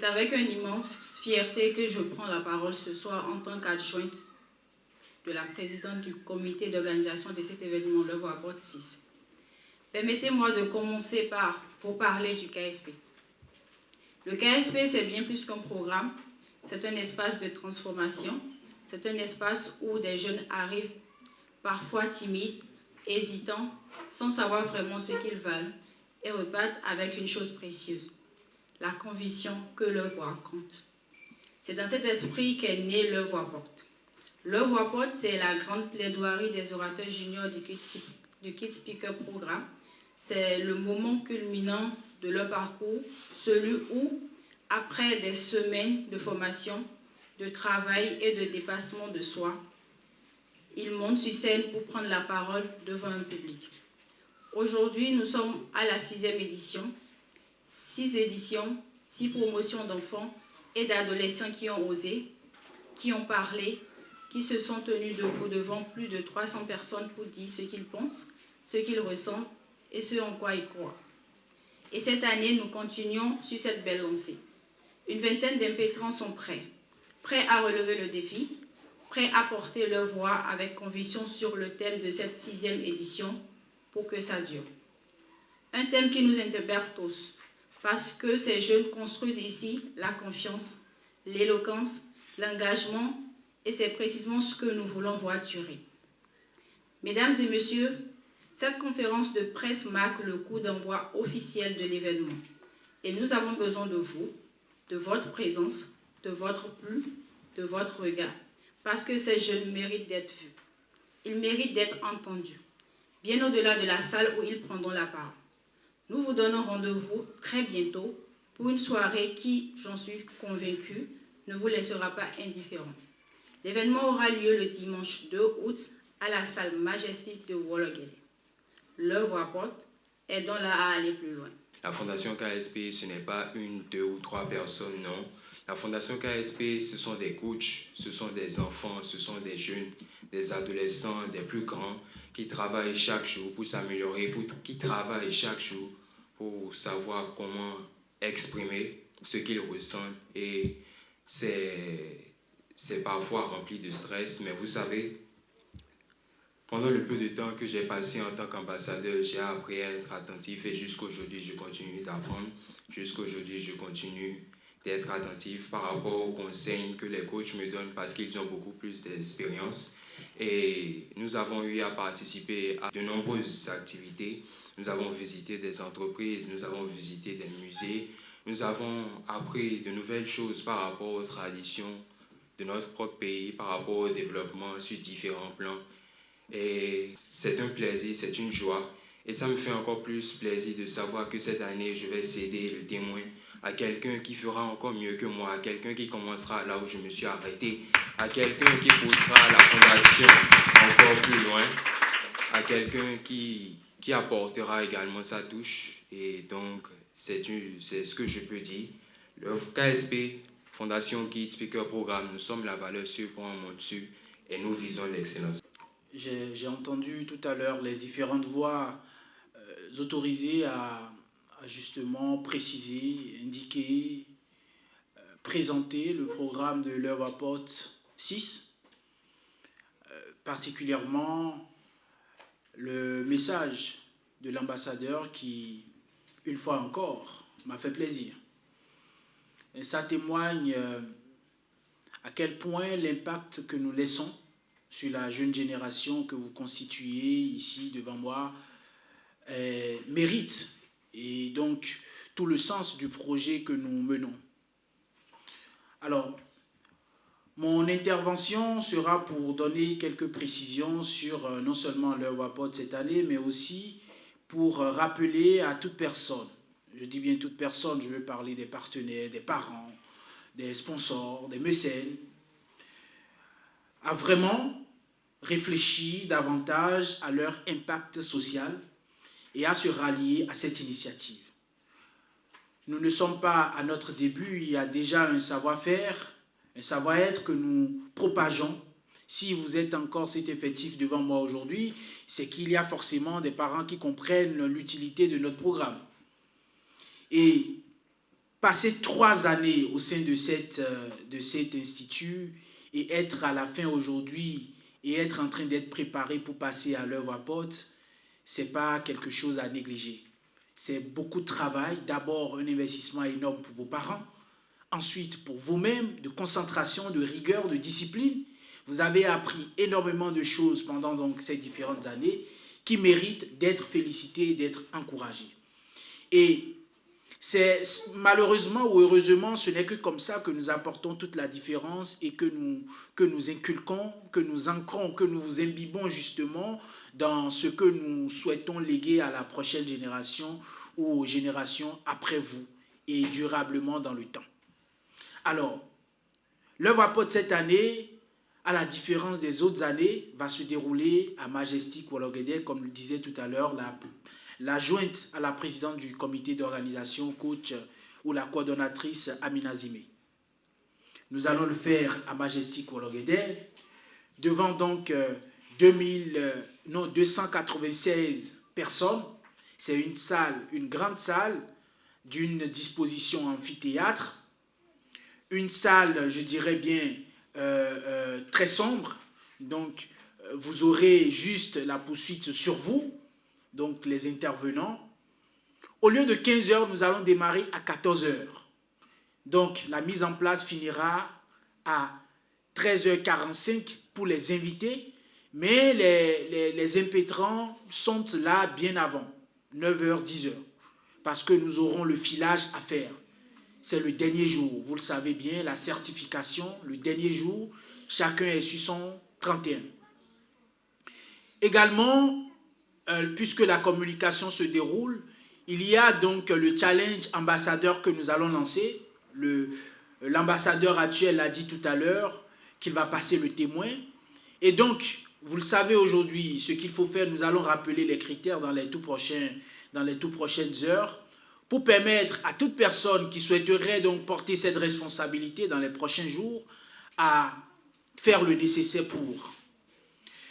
C'est avec une immense fierté que je prends la parole ce soir en tant qu'adjointe de la présidente du comité d'organisation de cet événement, l'œuvre à Porte 6. Permettez-moi de commencer par vous parler du KSP. Le KSP, c'est bien plus qu'un programme, c'est un espace de transformation, c'est un espace où des jeunes arrivent parfois timides, hésitants, sans savoir vraiment ce qu'ils veulent, et repartent avec une chose précieuse, la conviction que leur voix compte. C'est dans cet esprit qu'est née l'œuvre à Porte. L'œuvre à Porte, c'est la grande plaidoirie des orateurs juniors du Kid Speaker Programme. C'est le moment culminant de leur parcours, celui où, après des semaines de formation, de travail et de dépassement de soi, ils montent sur scène pour prendre la parole devant un public. Aujourd'hui, nous sommes à la 6e édition. 6 éditions, 6 promotions d'enfants et d'adolescents qui ont osé, qui ont parlé, qui se sont tenus debout devant plus de 300 personnes pour dire ce qu'ils pensent, ce qu'ils ressentent et ce en quoi ils croient. Et cette année, nous continuons sur cette belle lancée. Une vingtaine d'impétrants sont prêts à relever le défi, prêts à porter leur voix avec conviction sur le thème de cette 6e édition pour que ça dure. Un thème qui nous interpelle tous, parce que ces jeunes construisent ici la confiance, l'éloquence, l'engagement, et c'est précisément ce que nous voulons voir durer. Mesdames et messieurs, cette conférence de presse marque le coup d'envoi officiel de l'événement. Et nous avons besoin de vous, de votre présence, de votre plume, de votre regard, parce que ces jeunes méritent d'être vus. Ils méritent d'être entendus, bien au-delà de la salle où ils prendront la parole. Nous vous donnons rendez-vous très bientôt pour une soirée qui, j'en suis convaincue, ne vous laissera pas indifférents. L'événement aura lieu le dimanche 2 août à la salle Majestic de Wollogué. L'œuvre à Porte, aidons-la à aller plus loin. La Fondation KSP, ce n'est pas 1, 2 ou 3 personnes, non. La Fondation KSP, ce sont des coachs, ce sont des enfants, ce sont des jeunes, des adolescents, des plus grands, qui travaillent chaque jour pour s'améliorer, qui travaillent chaque jour pour savoir comment exprimer ce qu'ils ressentent. Et c'est parfois rempli de stress, mais vous savez, pendant le peu de temps que j'ai passé en tant qu'ambassadeur, j'ai appris à être attentif et jusqu'aujourd'hui, je continue d'apprendre. Jusqu'aujourd'hui, je continue d'être attentif par rapport aux conseils que les coachs me donnent parce qu'ils ont beaucoup plus d'expérience. Et nous avons eu à participer à de nombreuses activités. Nous avons visité des entreprises, nous avons visité des musées. Nous avons appris de nouvelles choses par rapport aux traditions de notre propre pays, par rapport au développement sur différents plans. Et c'est un plaisir, c'est une joie. Et ça me fait encore plus plaisir de savoir que cette année, je vais céder le témoin à quelqu'un qui fera encore mieux que moi, à quelqu'un qui commencera là où je me suis arrêté, à quelqu'un qui poussera la fondation encore plus loin, à quelqu'un qui apportera également sa touche. Et donc, c'est ce que je peux dire. Le KSP, Fondation Kid Speaker Programme, nous sommes la valeur sûre pour un monde sûr et nous visons l'excellence. J'ai entendu tout à l'heure les différentes voix autorisées à justement préciser, indiquer, présenter le programme de l'œuvre à Porte 6, particulièrement le message de l'ambassadeur qui, une fois encore, m'a fait plaisir. Et ça témoigne à quel point l'impact que nous laissons sur la jeune génération que vous constituez ici devant moi mérite et donc tout le sens du projet que nous menons. Alors, mon intervention sera pour donner quelques précisions sur non seulement l'œuvre à Porte cette année, mais aussi pour rappeler à toute personne, je dis bien toute personne, je veux parler des partenaires, des parents, des sponsors, des mécènes, à vraiment réfléchir davantage à leur impact social et à se rallier à cette initiative. Nous ne sommes pas à notre début, il y a déjà un savoir-faire, un savoir-être que nous propageons. Si vous êtes encore cet effectif devant moi aujourd'hui, c'est qu'il y a forcément des parents qui comprennent l'utilité de notre programme. Et passer 3 années au sein de cet institut et être à la fin aujourd'hui et être en train d'être préparé pour passer à l'œuvre apôtre, ce n'est pas quelque chose à négliger. C'est beaucoup de travail. D'abord, un investissement énorme pour vos parents. Ensuite, pour vous-même, de concentration, de rigueur, de discipline. Vous avez appris énormément de choses pendant donc ces différentes années qui méritent d'être félicitées et d'être encouragées. Et c'est malheureusement ou heureusement, ce n'est que comme ça que nous apportons toute la différence et que nous inculquons, que nous ancrons, que nous vous imbibons justement dans ce que nous souhaitons léguer à la prochaine génération ou aux générations après vous et durablement dans le temps. Alors, l'œuvre apôtre cette année, à la différence des autres années, va se dérouler à Majestic Wologede, comme le disait tout à l'heure la jointe à la présidente du comité d'organisation, coach ou la coordonnatrice Amina Zimé. Nous allons le faire à Majestic Wologede, devant donc 296 personnes. C'est une salle, une grande salle d'une disposition amphithéâtre, une salle, je dirais bien, très sombre. Donc, vous aurez juste la poursuite sur vous, donc les intervenants. Au lieu de 15 heures, nous allons démarrer à 14 heures. Donc, la mise en place finira à 13h45 pour les invités, mais les impétrants sont là bien avant, 9h, 10h, parce que nous aurons le filage à faire. C'est le dernier jour, vous le savez bien, la certification, le dernier jour, chacun est sur son 31. Également, puisque la communication se déroule, il y a donc le challenge ambassadeur que nous allons lancer. L'ambassadeur actuel a dit tout à l'heure qu'il va passer le témoin. Et donc, vous le savez aujourd'hui, ce qu'il faut faire, nous allons rappeler les critères dans les tout prochaines heures pour permettre à toute personne qui souhaiterait donc porter cette responsabilité dans les prochains jours à faire le nécessaire pour.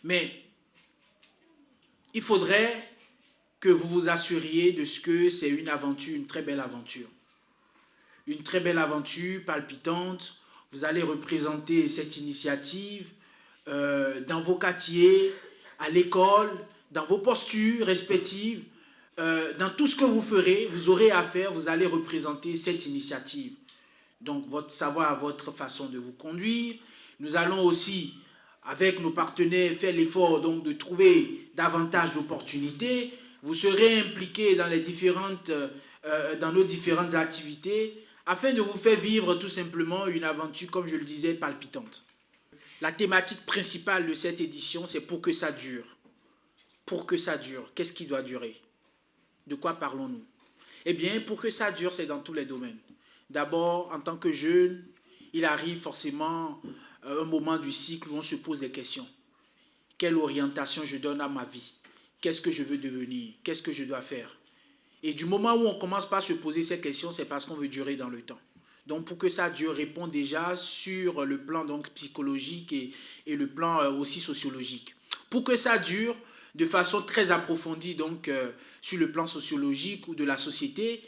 Mais il faudrait que vous vous assuriez de ce que c'est une aventure, une très belle aventure. Une très belle aventure palpitante. Vous allez représenter cette initiative dans vos quartiers, à l'école, dans vos postures respectives, dans tout ce que vous ferez, vous aurez à faire, vous allez représenter cette initiative. Donc, votre savoir, votre façon de vous conduire. Nous allons aussi, avec nos partenaires, faire l'effort donc de trouver davantage d'opportunités. Vous serez impliqués dans nos différentes activités afin de vous faire vivre tout simplement une aventure, comme je le disais, palpitante. La thématique principale de cette édition, c'est pour que ça dure. Pour que ça dure. Qu'est-ce qui doit durer? De quoi parlons-nous? Eh bien, pour que ça dure, c'est dans tous les domaines. D'abord, en tant que jeune, il arrive forcément un moment du cycle où on se pose des questions. Quelle orientation je donne à ma vie? Qu'est-ce que je veux devenir? Qu'est-ce que je dois faire? Et du moment où on commence par se poser ces questions, c'est parce qu'on veut durer dans le temps. Donc, pour que ça dure, répond déjà sur le plan donc, psychologique et le plan aussi sociologique. Pour que ça dure de façon très approfondie, donc sur le plan sociologique ou de la société,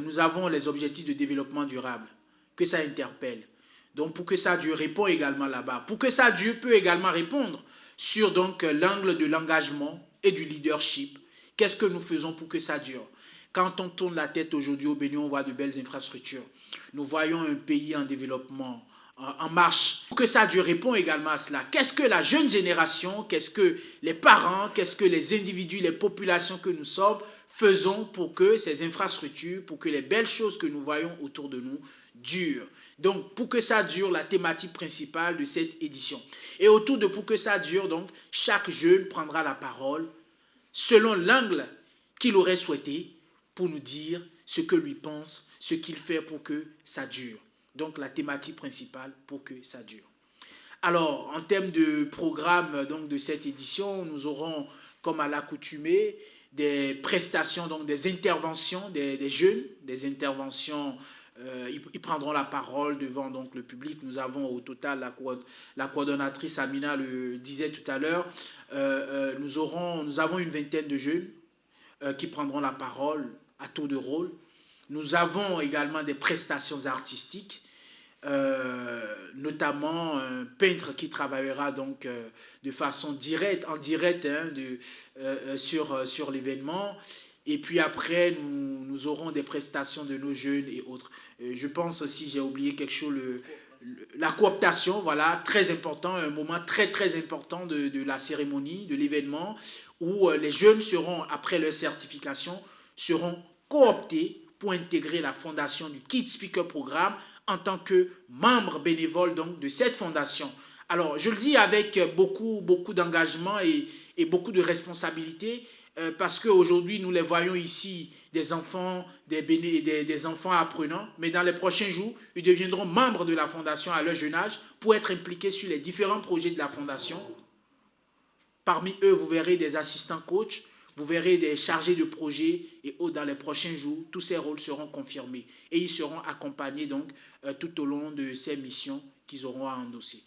nous avons les objectifs de développement durable, que ça interpelle. Donc, pour que ça dure, répond également là-bas. Pour que ça dure, peut également répondre sur donc l'angle de l'engagement et du leadership. Qu'est-ce que nous faisons pour que ça dure? Quand on tourne la tête aujourd'hui au Bénin, on voit de belles infrastructures. Nous voyons un pays en développement, en marche. Pour que ça dure, répond également à cela. Qu'est-ce que la jeune génération, qu'est-ce que les parents, qu'est-ce que les individus, les populations que nous sommes, faisons pour que ces infrastructures, pour que les belles choses que nous voyons autour de nous durent. Donc, pour que ça dure, la thématique principale de cette édition. Et autour de pour que ça dure, donc, chaque jeune prendra la parole selon l'angle qu'il aurait souhaité pour nous dire ce que lui pense, ce qu'il fait pour que ça dure. Donc, la thématique principale pour que ça dure. Alors, en termes de programme donc, de cette édition, nous aurons, comme à l'accoutumée, des prestations, donc des interventions des jeunes, des interventions. Ils prendront la parole devant donc, le public. Nous avons au total, la coordonnatrice Amina le disait tout à l'heure, nous avons une vingtaine de jeunes qui prendront la parole à tour de rôle Nous avons également des prestations artistiques, notamment un peintre qui travaillera donc de façon directe, en direct sur l'événement. Et puis après, nous aurons des prestations de nos jeunes et autres. Je pense aussi, j'ai oublié quelque chose, la cooptation, voilà, très important, un moment très très important de la cérémonie, de l'événement, où les jeunes seront, après leur certification, seront cooptés pour intégrer la fondation du Kid Speaker Programme en tant que membre bénévole donc, de cette fondation. Alors, je le dis avec beaucoup d'engagement et beaucoup de responsabilité, parce qu'aujourd'hui, nous les voyons ici, des enfants, des enfants apprenants, mais dans les prochains jours, ils deviendront membres de la fondation à leur jeune âge pour être impliqués sur les différents projets de la fondation. Parmi eux, vous verrez des assistants coachs, vous verrez des chargés de projet et dans les prochains jours, tous ces rôles seront confirmés et ils seront accompagnés donc tout au long de ces missions qu'ils auront à endosser.